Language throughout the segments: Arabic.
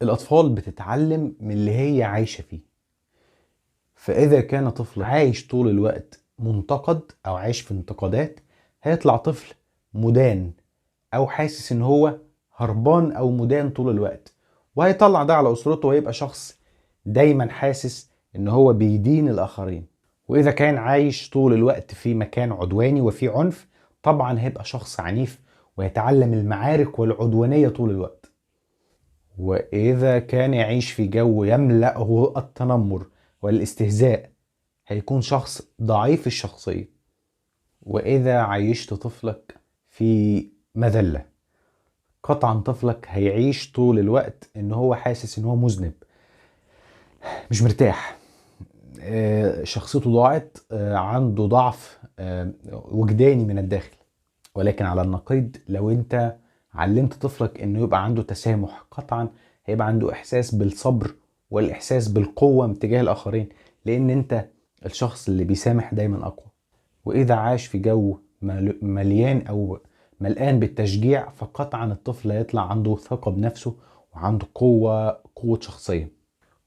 الأطفال بتتعلم من اللي هي عايشة فيه. فإذا كان طفل عايش طول الوقت منتقد أو عايش في انتقادات، هيطلع طفل مدان أو حاسس إن هو هربان أو مدان طول الوقت، وهيطلع ده على أسرته ويبقى شخص دايما حاسس إن هو بيدين الآخرين. وإذا كان عايش طول الوقت في مكان عدواني وفي عنف، طبعا هيبقى شخص عنيف ويتعلم المعارك والعدوانية طول الوقت. وإذا كان يعيش في جو يملأه التنمر والاستهزاء، هيكون شخص ضعيف الشخصية. وإذا عيشت طفلك في مذلة، قطعا طفلك هيعيش طول الوقت إن هو حاسس إن هو مذنب، مش مرتاح، شخصيته ضاعت، عنده ضعف وجداني من الداخل. ولكن على النقيض، لو انت علمت طفلك انه يبقى عنده تسامح، قطعا هيبقى عنده احساس بالصبر والاحساس بالقوة تجاه الاخرين، لان انت الشخص اللي بيسامح دايما اقوى. واذا عاش في جو مليان او ملآن بالتشجيع، فقطعا الطفل هيطلع عنده ثقة بنفسه وعنده قوة شخصية.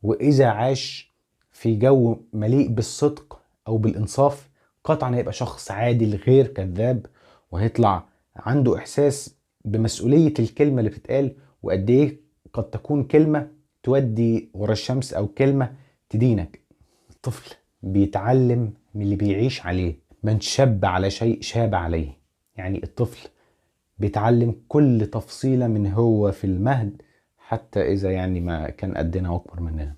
واذا عاش في جو مليء بالصدق او بالانصاف، قطعا هيبقى شخص عادل غير كذاب، وهيطلع عنده احساس بمسؤولية الكلمة اللي بتتقال، وقد ايه قد تكون كلمة تودي ورا الشمس او كلمة تدينك. الطفل بيتعلم من اللي بيعيش عليه. من شب على شيء شاب عليه. يعني الطفل بيتعلم كل تفصيلة من هو في المهد، حتى اذا يعني ما كان قدنا واكبر مننا.